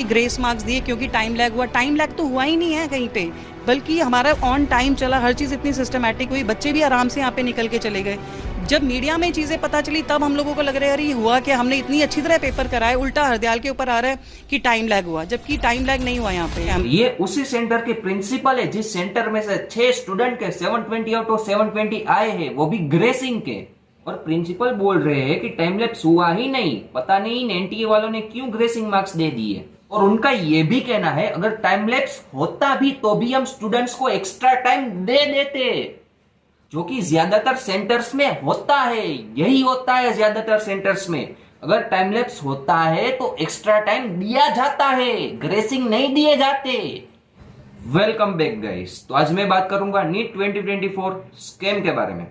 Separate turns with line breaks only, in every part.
Grace marks दिए क्योंकि time lag हुआ। टाइम लैग तो हुआ ही नहीं है कहीं पे, बल्कि हमारा ऑन टाइम चला, हर चीज़ इतनी सिस्टमैटिक हुई, बच्चे भी आराम से यहाँ पे निकल के चले गए। जब मीडिया में चीज़ें पता चली तब हम लोगों को लग रहा है यार ये हुआ कि हमने इतनी अच्छी तरह पेपर कराए, उल्टा हरदयाल के ऊपर आ रहा है कि टाइम लैग हुआ, जबकि टाइम लैग नहीं हुआ यहाँ पे।
ये उसी सेंटर के प्रिंसिपल है जिस सेंटर में से 6 स्टूडेंट के 720 आउट ऑफ 720 आए हैं, वो भी ग्रेसिंग के। और प्रिंसिपल बोल रहे हैं कि टाइम लैप्स हुआ ही नहीं, पता नहीं इन एनटीए वालों ने क्यों ग्रेसिंग मार्क्स दे दिए। और उनका ये भी कहना है अगर टाइम लैप्स होता भी तो भी हम स्टूडेंट्स को एक्स्ट्रा टाइम दे देते, जो कि ज्यादातर सेंटर्स में होता है। यही होता है ज्यादातर सेंटर्स में, अगर टाइम लैप्स होता है तो एक्स्ट्रा टाइम दिया जाता है, ग्रेसिंग नहीं दिए जाते। Welcome back guys. तो आज मैं बात करूंगा नीट 2024 स्कैम के बारे में।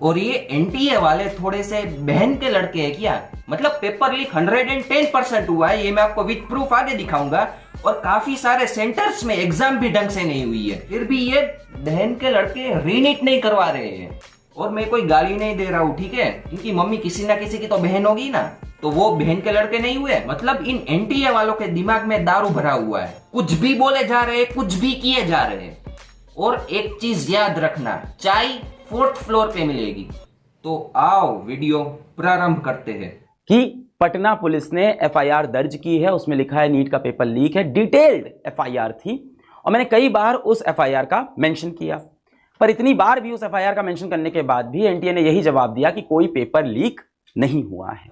और ये एनटीए वाले थोड़े से बहन के लड़के हैं क्या? मतलब पेपर लीक 110% हुआ है, ये मैं आपको विद प्रूफ आगे दिखाऊंगा। और काफी सारे सेंटर्स में एग्जाम भी ढंग से नहीं हुई है, फिर भी ये बहन के लड़के रीनीट नहीं करवा रहे हैं। और मैं कोई गाली नहीं दे रहा हूँ, ठीक है, इनकी मम्मी किसी ना किसी की तो बहन होगी ना, तो वो बहन के लड़के नहीं हुए। मतलब इन एनटीए वालों के दिमाग में दारू भरा हुआ है, कुछ भी बोले जा रहे हैं, कुछ भी किए जा रहे हैं। और एक चीज याद रखना, चाय 4th फ्लोर पे मिलेगी। तो आओ वीडियो प्रारंभ करते हैं।
कि पटना पुलिस ने एफआईआर दर्ज की है, उसमें लिखा है नीट का पेपर लीक है। डिटेल्ड एफआईआर थी और मैंने कई बार उस एफआईआर का मेंशन किया, पर इतनी बार भी उस एफआईआर का मेंशन करने के बाद भी एनटीए ने यही जवाब दिया कि कोई पेपर लीक नहीं हुआ है।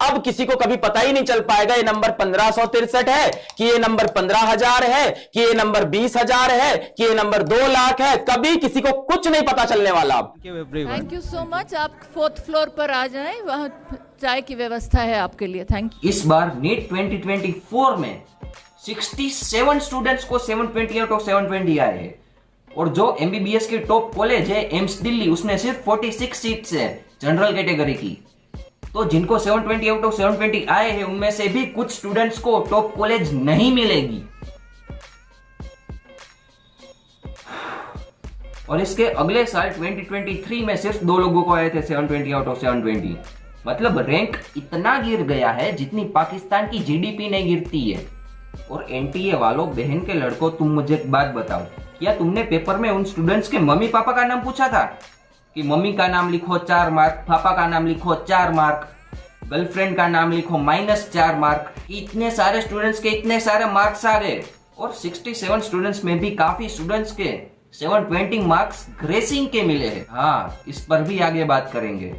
अब किसी को कभी पता ही नहीं चल पाएगा ये नंबर 1563 है कि ये नंबर 15,000 है कि ये नंबर 20,000 है कि ये नंबर 2 लाख है। कभी किसी को कुछ नहीं पता चलने वाला।
Thank you so much. आप 4th फ्लोर पर आ जाएं, वहां चाय की व्यवस्था है आपके लिए। Thank you.
इस बार नीट 2024 में 67 स्टूडेंट्स को 720 आउट ऑफ 720 आए हैं। और जो एमबीबीएस की टॉप कॉलेज है एम्स दिल्ली, उसने सिर्फ 46 सीट्स है जनरल कैटेगरी की। तो जिनको 720 आउट ऑफ 720 आए हैं उनमें से भी कुछ स्टूडेंट्स को टॉप कॉलेज नहीं मिलेगी। और इसके अगले साल 2023 में सिर्फ 2 लोगों को आए थे 720 आउट ऑफ 720। मतलब रैंक इतना गिर गया है जितनी पाकिस्तान की जीडीपी नहीं गिरती है। और एनटीए वालों, बहन के लड़कों, तुम मुझे एक बात बताओ, क्या तुमने पेपर में उन स्टूडेंट्स के मम्मी पापा का नाम पूछा था कि मम्मी का नाम लिखो 4 मार्क, पापा का नाम लिखो 4 मार्क, गर्लफ्रेंड का नाम लिखो -4 मार्क? इतने सारे स्टूडेंट्स के इतने सारे मार्क्स आ गए। और 67 स्टूडेंट्स में भी काफी स्टूडेंट्स के 720 मार्क्स ग्रेसिंग के मिले हैं। हाँ, इस पर भी आगे बात करेंगे।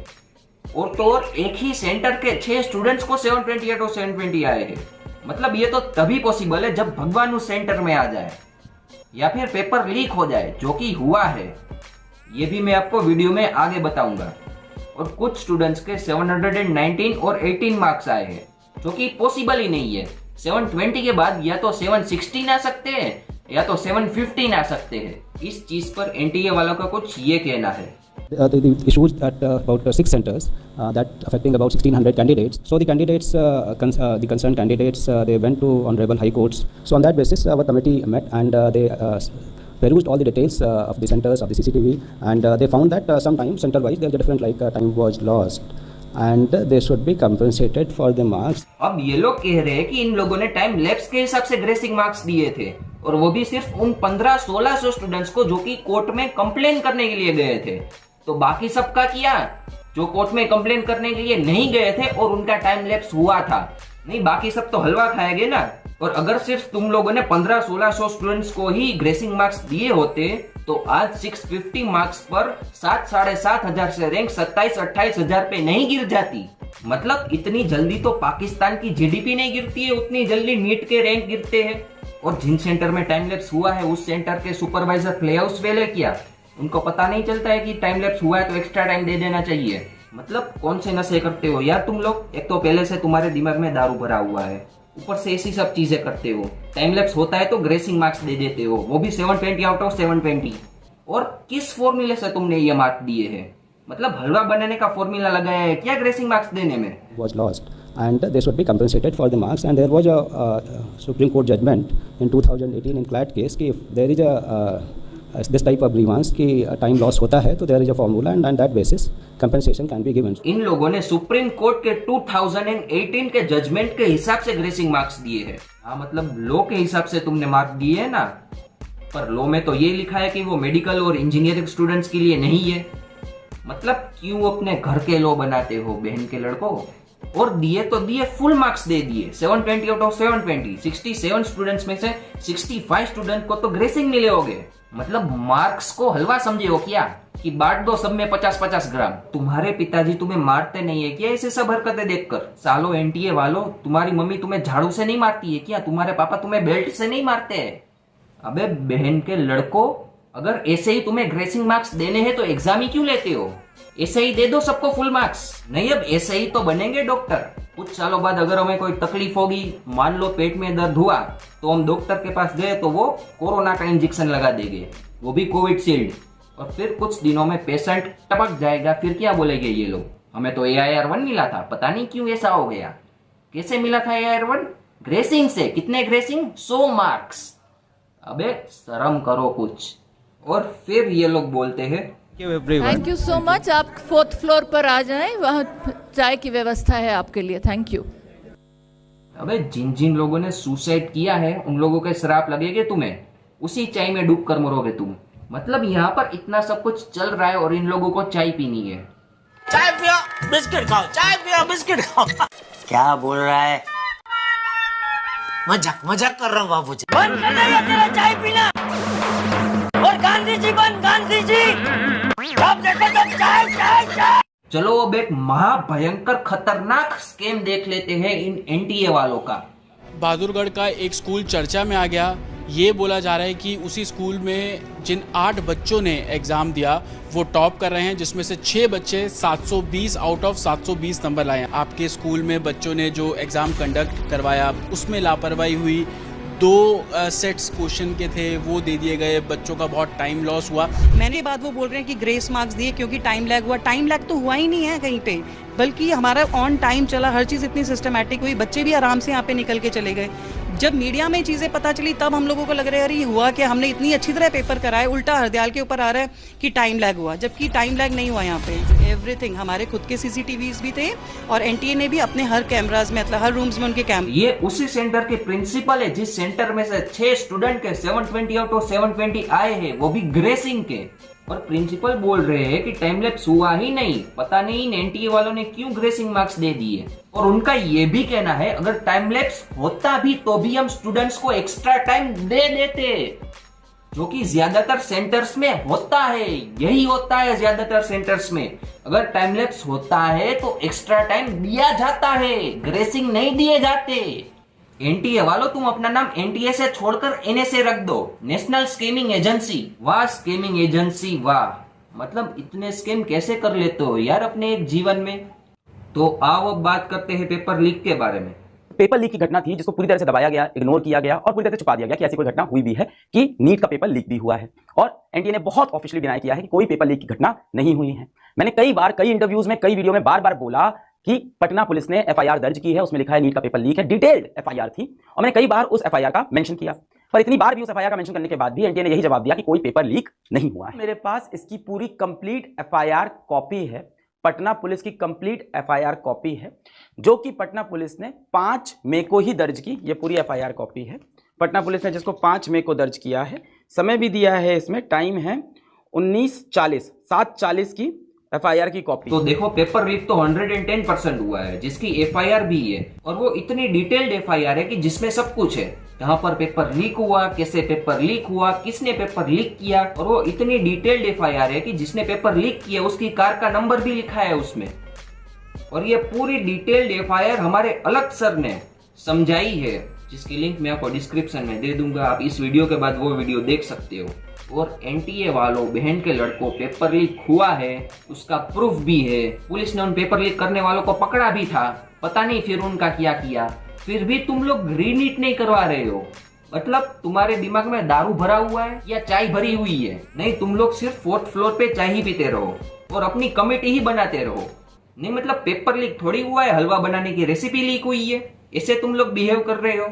और तो और एक ही सेंटर के 6 स्टूडेंट्स को 720 और 720 आए हैं। मतलब ये तो तभी पॉसिबल है जब भगवान उस सेंटर में आ जाए या फिर पेपर लीक हो जाए, जो कि हुआ है। ये भी मैं आपको वीडियो में आगे बताऊंगा। और कुछ स्टूडेंट्स के 719 और 18 मार्क्स आए हैं, जो कि पॉसिबल ही नहीं है। 720 के बाद या तो 716 आ सकते हैं या तो 715 आ सकते हैं। इस चीज पर एनटीए वालों का कुछ ये कहना है।
The issues at about 6 centers that affecting about 1,600 candidates. So the candidates, the concerned candidates, they went to honorable high courts. So on that basis, our committee met and they perused all the details of the centers, of the CCTV, and they found that sometimes center-wise there is a different, like time was lost, and they should be compensated for the marks.
अब ये लोग कह रहे हैं कि इन लोगों ने time lapse के हिसाब से ग्रेसिंग मार्क्स दिए थे, और वो भी सिर्फ उन 1500-1600 स्टूडेंट्स को जो कि कोर्ट में कंप्लेन करने के लिए गए थे। तो बाकी सबका किया जो कोर्ट में कंप्लेन करने के लिए नहीं गए थे और उनका टाइम लैप्स हुआ था। नहीं, बाकी सब तो हलवा खाएंगे ना। और अगर सिर्फ तुम लोगों ने 1500-1600 स्टूडेंट्स को ही ग्रेसिंग मार्क्स दिए होते तो आज 650 मार्क्स पर 7-7.5 हजार से रैंक 27-28 हजार पे नहीं गिर जाती। मतलब इतनी जल्दी तो पाकिस्तान की जीडीपी नहीं गिरती है, उतनी जल्दी नीट के रैंक गिरते हैं। और जिन सेंटर में टाइम लैप्स हुआ है उस सेंटर के सुपरवाइजर प्ले हाउस फेल है क्या? उनको पता नहीं चलता है कि टाइम लैप्स हुआ है तो एक्स्ट्रा टाइम दे देना चाहिए। मतलब कौन से नशे करते हो यार तुम लोग? एक तो पहले से तुम्हारे दिमाग में दारू भरा हुआ है, ऊपर से ऐसी सब चीजें करते हो। टाइम लैप्स होता है तो ग्रेसिंग मार्क्स दे देते हो, वो भी 720 आउट ऑफ 720। और किस फॉर्मूले से तुमने ये मार्क्स दिए हैं? मतलब हलवा बनाने का फॉर्मूला लगाया है क्या ग्रेसिंग मार्क्स देने में?
Was lost and they should be compensated for the marks, and there was a Supreme Court judgment in 2018 in CLAT case कि if there is a this type of grievance कि time loss होता है तो there is a formula and on that basis compensation can be given.
इन लोगों ने supreme court के 2018 के judgement के हिसाब से ग्रेसिंग मार्क्स दिए हैं। हाँ मतलब लॉ के हिसाब से तुमने मार्क दिए है ना, पर लॉ में तो ये लिखा है कि वो मेडिकल और इंजीनियरिंग स्टूडेंट्स के लिए नहीं है। मतलब क्यों अपने घर के लॉ बनाते हो बहन के लड़कों। और दिए तो दिए, फुल मार्क्स दे दिए, 720 आउट ऑफ 720। 67 स्टूडेंट्स में से 65 स्टूडेंट को तो ग्रेसिंग मिले होगे। मतलब मार्क्स को हलवा समझे हो क्या कि बांट दो सब में 50-50 ग्राम। तुम्हारे पिताजी तुम्हें मारते नहीं है क्या ऐसे सब हरकतें देखकर? सालो एनटीए वालों, तुम्हारी मम्मी तुम्हें झाड़ू से नहीं मारती है क्या? तुम्हारे पापा तुम्हें बेल्ट से नहीं मारते हैं? अबे बहन के लड़कों, अगर ऐसे ही तुम्हें ग्रेसिंग मार्क्स देने हैं तो एग्जाम ही क्यों लेते हो? ऐसे ही दे दो सबको फुल मार्क्स। नहीं, अब ऐसे ही तो बनेंगे डॉक्टर। कुछ सालों बाद अगर हमें कोई तकलीफ होगी, मान लो पेट में दर्द हुआ, तो हम डॉक्टर के पास गए तो वो कोरोना का इंजेक्शन लगा देंगे, वो भी कोविडशील्ड। और फिर कुछ दिनों में पेशेंट टपक जाएगा, फिर क्या बोलेंगे ये लोग? हमें तो AIR-1 मिला था, पता नहीं क्यों ऐसा हो गया। कैसे मिला था AIR-1? ग्रेसिंग से। कितने ग्रेसिंग? 100 मार्क्स। अबे शर्म करो कुछ। और फिर ये लोग बोलते हैं
थैंक यू सो मच। आप 4th फ्लोर पर आ जाएं, वहाँ चाय की व्यवस्था है आपके लिए। Thank you.
अबे जिन जिन लोगों ने सुसाइड किया है उन लोगों के श्राप लगेंगे तुम्हें, उसी चाय में डूब कर मरोगे तुम। मतलब यहाँ पर इतना सब कुछ चल रहा है और इन लोगों को चाय पीनी है।
चाय पियो बिस्किट खाओ, चाय पियो बिस्किट खाओ। क्या बोल रहा है? मजाक मजाक कर रहा हूँ बाबूजी। बंद कर दे तेरा चाय पीना। और गांधी जी बंद, गांधी जी जब देखो तब चाय चाय चाय।
चलो अब एक महाभयंकर खतरनाक स्कैम देख लेते हैं इन एनटीए वालों का।
बहादुरगढ़ का एक स्कूल चर्चा में आ गया। ये बोला जा रहा है कि उसी स्कूल में जिन 8 बच्चों ने एग्ज़ाम दिया वो टॉप कर रहे हैं, जिसमें से 6 बच्चे 720 आउट ऑफ 720 नंबर लाए। आपके स्कूल में बच्चों ने जो एग्ज़ाम कंडक्ट करवाया उसमें लापरवाही हुई। 2 सेट्स क्वेश्चन के थे वो दे दिए गए, बच्चों का बहुत टाइम लॉस हुआ।
मैंने बात वो बोल रहे हैं कि ग्रेस मार्क्स दिए क्योंकि टाइम लैग हुआ। टाइम लैग तो हुआ ही नहीं है कहीं पे, बल्कि हमारा ऑन टाइम चला, हर चीज़ इतनी सिस्टमैटिक हुई, बच्चे भी आराम से यहाँ पे निकल के चले गए। जब मीडिया में चीज़ें पता चली तब हम लोगों को लग रहा है अरे ये हुआ कि हमने इतनी अच्छी तरह पेपर कराए, उल्टा हरदयाल के ऊपर आ रहा है कि टाइम लैग हुआ, जबकि टाइम लैग नहीं हुआ। यहाँ पे एवरीथिंग, हमारे खुद के CCTVs भी थे और एनटीए ने भी अपने हर कैमराज में, मतलब हर रूम्स में उनके कैमरे।
ये उसी सेंटर के प्रिंसिपल है जिस सेंटर में से 6 स्टूडेंट के 720 आउट ऑफ 720 आए हैं, वो भी ग्रेसिंग के। और प्रिंसिपल बोल रहे हैं कि टाइम लैप्स हुआ ही नहीं, पता नहीं इन एनटीए वालों ने क्यों ग्रेसिंग मार्क्स दे दिए। और उनका ये भी कहना है अगर टाइम लैप्स होता भी तो भी हम स्टूडेंट्स को एक्स्ट्रा टाइम दे देते, जो कि ज्यादातर सेंटर्स में होता है। यही होता है ज्यादातर सेंटर्स में, अगर टाइम लैप्स होता है तो एक्स्ट्रा टाइम दिया जाता है, ग्रेसिंग नहीं दिए जाते। एनटीए वालों, तुम अपना नाम एनटीए से छोड़कर NSA रख दो, नेशनल स्कैमिंग एजेंसी। वाह स्कैमिंग एजेंसी वाह। मतलब इतने स्कैम कैसे कर लेते हो यार अपने एक जीवन में। तो आओ अब बात करते हैं पेपर लीक के बारे में।
पेपर लीक की घटना थी जिसको पूरी तरह से दबाया गया, इग्नोर किया गया और पूरी तरह से छुपा दिया गया कि ऐसी कोई घटना हुई भी है कि नीट का पेपर लीक भी हुआ है। और एनटीए ने बहुत ऑफिशियली डिनाई किया है कि कोई पेपर लीक की घटना नहीं हुई है। मैंने कई बार, कई इंटरव्यूज में, कई वीडियो में बार बार बोला कि पटना पुलिस ने FIR दर्ज की है, उसमें लिखा है नीट का पेपर लीक है, डिटेल्ड FIR थी। और मैंने कई बार उस FIR का मेंशन किया, पर इतनी बार भी उस FIR का मेंशन करने के बाद भी एनटीए ने यही जवाब दिया कि कोई पेपर लीक नहीं हुआ है। मेरे पास इसकी पूरी कंप्लीट FIR कॉपी है, पटना पुलिस की कंप्लीट FIR कॉपी है, जो कि पटना पुलिस ने 5 मई को ही दर्ज की। ये पूरी FIR कॉपी है पटना पुलिस ने जिसको 5 मई को दर्ज किया है। समय भी दिया है, इसमें टाइम है 19:40, 7:40 की FIR की कॉपी।
तो देखो पेपर लीक तो 110% हुआ है, जिसकी FIR भी है, और वो इतनी डिटेल्ड FIR है कि जिसमें सब कुछ है, कहां पर पेपर लीक हुआ, कैसे पेपर लीक हुआ, किसने पेपर लीक किया। और वो इतनी डिटेल्ड FIR है कि जिसने पेपर लीक किया उसकी कार का नंबर भी लिखा है उसमें। और ये पूरी डिटेल्ड FIR हमारे अलग सर ने समझाई है, जिसकी लिंक मैं आपको डिस्क्रिप्शन में दे दूंगा। आप इस वीडियो के बाद वो वीडियो देख सकते हो। और एनटीए वालों, बहन के लड़कों, पेपर लीक हुआ है, उसका प्रूफ भी है। पुलिस ने उन पेपर लीक करने वालों को पकड़ा भी था, पता नहीं फिर उनका क्या किया। फिर भी तुम लोग रीनीट नहीं करवा रहे हो। मतलब तुम्हारे दिमाग में दारू भरा हुआ है या चाय भरी हुई है? नहीं, तुम लोग सिर्फ 4th फ्लोर पे चाय ही पीते रहो और अपनी कमेटी ही बनाते रहो। नहीं मतलब पेपर लीक थोड़ी हुआ है, हलवा बनाने की रेसिपी लीक हुई है, ऐसे तुम लोग बिहेव कर रहे हो।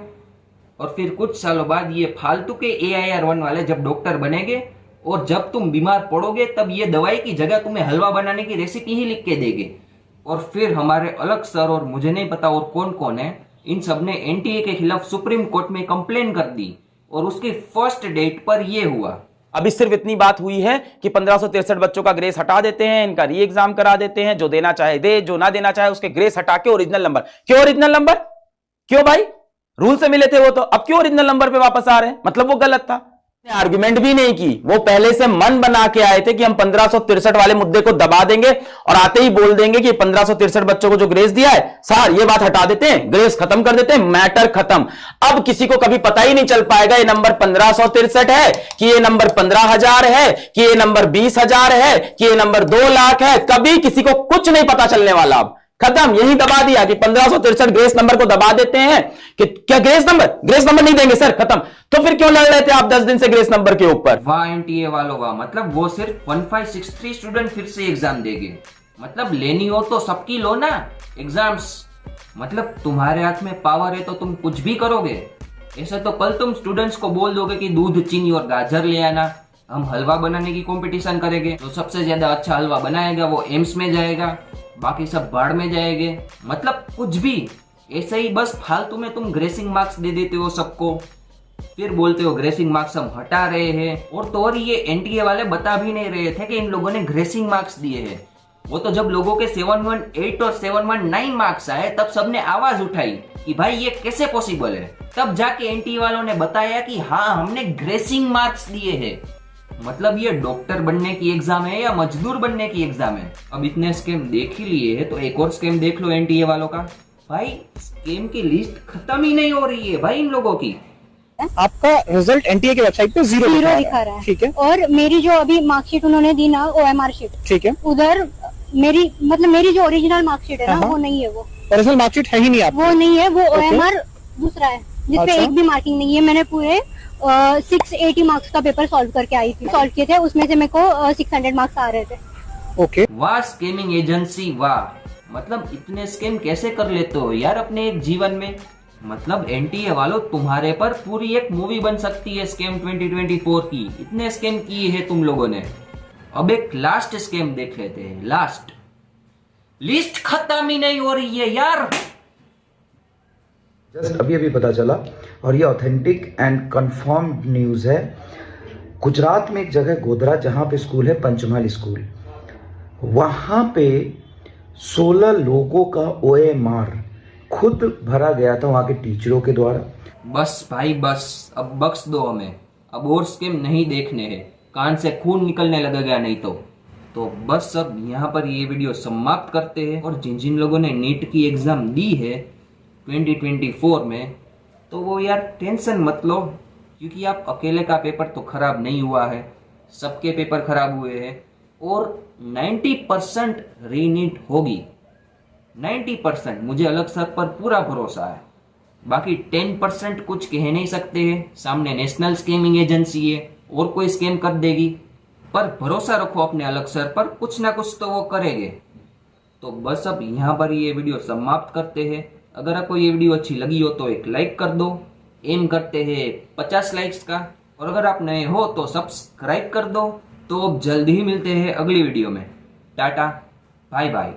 और फिर कुछ सालों बाद ये फालतू के AIR-1 वाले जब डॉक्टर बनेंगे और जब तुम बीमार पड़ोगे तब ये दवाई की जगह तुम्हें हलवा बनाने की रेसिपी ही लिख के देंगे। और फिर हमारे अलग सर, और मुझे नहीं पता और कौन कौन है, इन सब ने एनटीए के खिलाफ सुप्रीम कोर्ट में कंप्लेन कर दी और उसकी फर्स्ट डेट पर यह हुआ।
अभी सिर्फ इतनी बात हुई है कि 1563 बच्चों का ग्रेस हटा देते हैं, इनका री एग्जाम करा देते हैं, जो देना चाहे दे, जो ना देना चाहे उसके ग्रेस हटा के ओरिजिनल नंबर। क्यों ओरिजिनल नंबर? क्यों भाई? रूल से मिले थे वो तो, अब क्यों ओरिजिनल नंबर पे वापस आ रहे हैं? मतलब वो गलत था। आर्गुमेंट भी नहीं की, वो पहले से मन बना के आए थे कि हम 1563 वाले मुद्दे को दबा देंगे और आते ही बोल देंगे कि 1563 बच्चों को जो ग्रेस दिया है सर ये बात हटा देते हैं, ग्रेस खत्म कर देते हैं, मैटर खत्म। अब किसी को कभी पता ही नहीं चल पाएगा ये नंबर 1563 है कि ये नंबर 15,000 है कि ये नंबर 20,000 है कि ये नंबर 2 लाख है। कभी किसी को कुछ नहीं पता चलने वाला। अब खत्म, यही दबा दिया कि 1563 ग्रेस नंबर को दबा देते हैं कि क्या ग्रेस नंबर नहीं देंगे सर, खत्म। तो फिर क्यों लड़ रहे थे आप 10 दिन से ग्रेस नंबर के ऊपर?
वाह एनटीए वालों वाह, मतलब वो सिर्फ 1563 स्टूडेंट फिर से एग्जाम देंगे। मतलब लेनी हो तो सबकी लो ना एग्जाम्स। मतलब तुम्हारे हाथ में पावर है तो तुम कुछ भी करोगे। ऐसे तो कल तुम स्टूडेंट्स को बोल दोगे कि दूध, चीनी और गाजर ले आना, हम हलवा बनाने की कंपटीशन करेंगे, जो सबसे ज्यादा अच्छा हलवा बनाएगा वो एम्स में जाएगा, बाकी सब बाढ़ में जाएंगे। मतलब कुछ भी ऐसे ही बस फालतू में तुम ग्रेसिंग मार्क्स दे देते हो सबको, फिर बोलते हो ग्रेसिंग मार्क्स हम हटा रहे हैं। और तो और ये एनटीए वाले बता भी नहीं रहे थे कि इन लोगों ने ग्रेसिंग मार्क्स दिए हैं। वो तो जब लोगों के 718 और 719 मार्क्स आए तब सबने आवाज उठाई कि भाई ये कैसे पॉसिबल है। तब जाके एनटीए वालों ने बताया कि हाँ हमने ग्रेसिंग मार्क्स दिए हैं। मतलब ये डॉक्टर बनने की एग्जाम है या मजदूर बनने की एग्जाम है। अब इतने स्कैम देख ही लिए है तो एक और स्कैम देख लो एनटीए वालों का। भाई स्कैम की लिस्ट खत्म ही नहीं हो रही है भाई इन लोगों की।
आपका रिजल्ट एनटीए की वेबसाइट पे जीरो दिखा रहा है, ठीक है। और मेरी जो अभी मार्कशीट उन्होंने दी ना, ओएमआर शीट, ठीक है, उधर मेरी जो ओरिजिनल मार्कशीट है ना वो नहीं है। वो ओरिजिनल मार्कशीट है ही नहीं, वो नहीं है, वो ओएमआर दूसरा है जिसपे एक भी मार्किंग नहीं है। मैंने पूरे 680 मार्क्स का पेपर सॉल्व करके आई थी, सॉल्व किए थे, उसमें से मेरे को 600 मार्क्स आ रहे थे। ओके
वाह स्कैमिंग एजेंसी वाह। मतलब इतने स्कैम कैसे कर लेते हो यार अपने एक जीवन में। मतलब एनटीए वालों तुम्हारे पर पूरी एक मूवी बन सकती है स्कैम 2024 की। इतने स्कैम किए हैं तुम लोगों ने। अब एक लास्ट स्कैम देख लेते हैं। लास्ट लिस्ट खत्म ही नहीं हो रही है यार।
जस्ट अभी अभी पता चला और ये ऑथेंटिक एंड कंफर्म्ड न्यूज़ है। गुजरात में एक जगह गोधरा जहाँ पे स्कूल है पंचमहाल स्कूल, वहाँ पे 16 लोगों का ओएमआर खुद भरा गया था वहाँ के टीचरों के द्वारा।
बस भाई बस, अब बख्श दो हमें। अब और स्कैम नहीं देखने हैं, कान से खून निकलने लगेगा नहीं तो बस अब यहाँ पर ये वीडियो समाप्त करते हैं। और जिन जिन लोगों ने नीट की एग्ज़ाम दी है 2024 में तो वो यार टेंशन मत लो, क्योंकि आप अकेले का पेपर तो खराब नहीं हुआ है, सबके पेपर खराब हुए हैं। और 90% रीनीट होगी, 90% मुझे अलग सर पर पूरा भरोसा है। बाकी 10% कुछ कह नहीं सकते हैं, सामने नेशनल स्कैमिंग एजेंसी है और कोई स्कैम कर देगी। पर भरोसा रखो अपने अलग सर पर, कुछ ना कुछ तो वो करेंगे। तो बस अब यहाँ पर ये वीडियो समाप्त करते हैं। अगर आपको ये वीडियो अच्छी लगी हो तो एक लाइक कर दो, एम करते हैं 50 लाइक्स का। और अगर आप नए हो तो सब्सक्राइब कर दो। तो अब जल्दी ही मिलते हैं अगली वीडियो में। Tata bye bye.